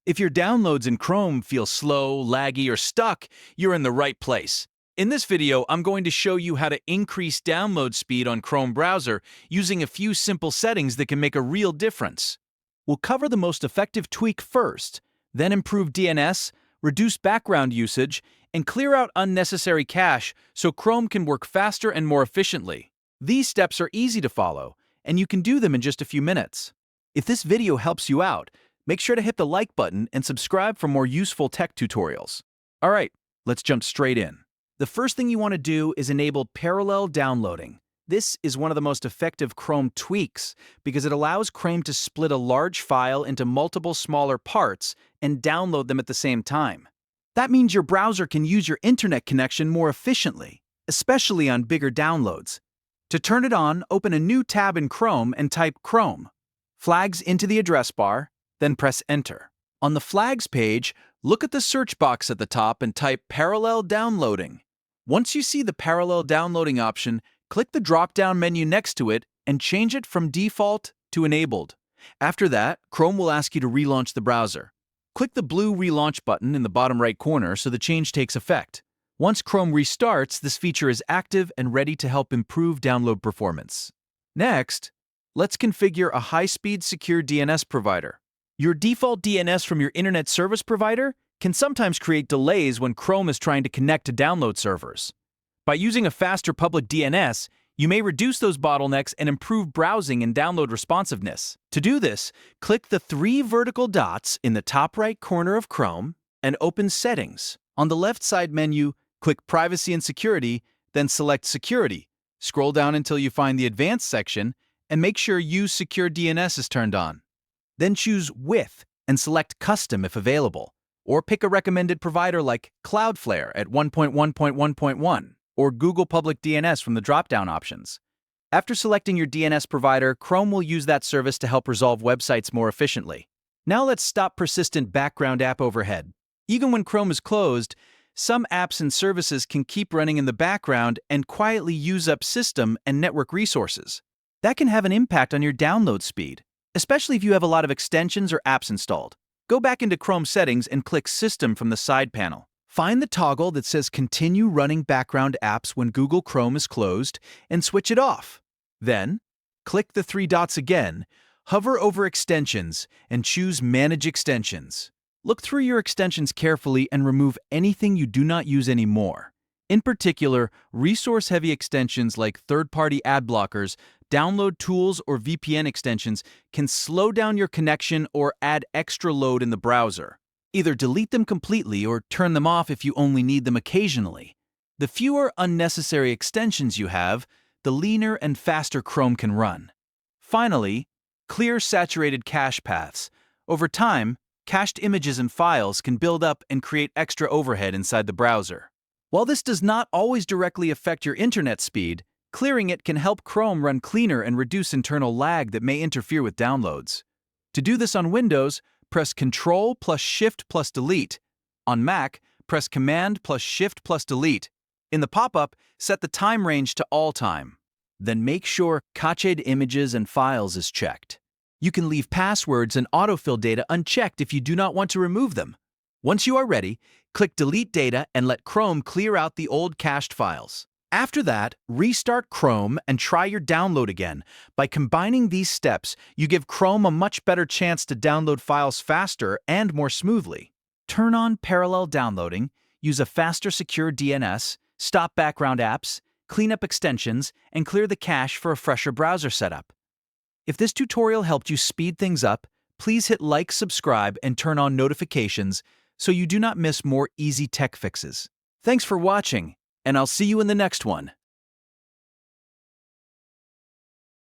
If your downloads in Chrome feel slow, laggy, or stuck, you're in the right place. In this video, I'm going to show you how to increase download speed on Chrome browser using a few simple settings that can make a real difference. We'll cover the most effective tweak first, then improve DNS, reduce background usage, and clear out unnecessary cache so Chrome can work faster and more efficiently. These steps are easy to follow, and you can do them in just a few minutes. If this video helps you out, make sure to hit the like button and subscribe for more useful tech tutorials. All right, let's jump straight in. The first thing you want to do is enable parallel downloading. This is one of the most effective Chrome tweaks because it allows Chrome to split a large file into multiple smaller parts and download them at the same time. That means your browser can use your internet connection more efficiently, especially on bigger downloads. To turn it on, open a new tab in Chrome and type Chrome. Flags into the address bar, then press Enter. On the Flags page, look at the search box at the top and type Parallel Downloading. Once you see the Parallel Downloading option, click the drop-down menu next to it and change it from Default to Enabled. After that, Chrome will ask you to relaunch the browser. Click the blue Relaunch button in the bottom right corner so the change takes effect. Once Chrome restarts, this feature is active and ready to help improve download performance. Next, let's configure a high-speed secure DNS provider. Your default DNS from your internet service provider can sometimes create delays when Chrome is trying to connect to download servers. By using a faster public DNS, you may reduce those bottlenecks and improve browsing and download responsiveness. To do this, click the three vertical dots in the top right corner of Chrome and open Settings. On the left side menu, click Privacy and Security, then select Security. Scroll down until you find the Advanced section and make sure Use Secure DNS is turned on. Then choose With and select Custom if available, or pick a recommended provider like Cloudflare at 1.1.1.1 or Google Public DNS from the drop-down options. After selecting your DNS provider, Chrome will use that service to help resolve websites more efficiently. Now let's stop persistent background app overhead. Even when Chrome is closed, some apps and services can keep running in the background and quietly use up system and network resources. That can have an impact on your download speed, especially if you have a lot of extensions or apps installed. Go back into Chrome settings and click System from the side panel. Find the toggle that says Continue running background apps when Google Chrome is closed and switch it off. Then, click the three dots again, hover over Extensions, and choose Manage Extensions. Look through your extensions carefully and remove anything you do not use anymore. In particular, resource-heavy extensions like third-party ad blockers, download tools, or VPN extensions can slow down your connection or add extra load in the browser. Either delete them completely or turn them off if you only need them occasionally. The fewer unnecessary extensions you have, the leaner and faster Chrome can run. Finally, clear saturated cache paths. Over time, cached images and files can build up and create extra overhead inside the browser. While this does not always directly affect your internet speed, clearing it can help Chrome run cleaner and reduce internal lag that may interfere with downloads. To do this on Windows, press Ctrl plus Shift plus Delete. On Mac, press Command plus Shift plus Delete. In the pop-up, set the time range to all time. Then make sure Cached Images and Files is checked. You can leave passwords and autofill data unchecked if you do not want to remove them. Once you are ready, click Delete Data and let Chrome clear out the old cached files. After that, restart Chrome and try your download again. By combining these steps, you give Chrome a much better chance to download files faster and more smoothly. Turn on parallel downloading, use a faster secure DNS, stop background apps, clean up extensions, and clear the cache for a fresher browser setup. If this tutorial helped you speed things up, please hit like, subscribe, and turn on notifications so you do not miss more easy tech fixes. Thanks for watching, and I'll see you in the next one.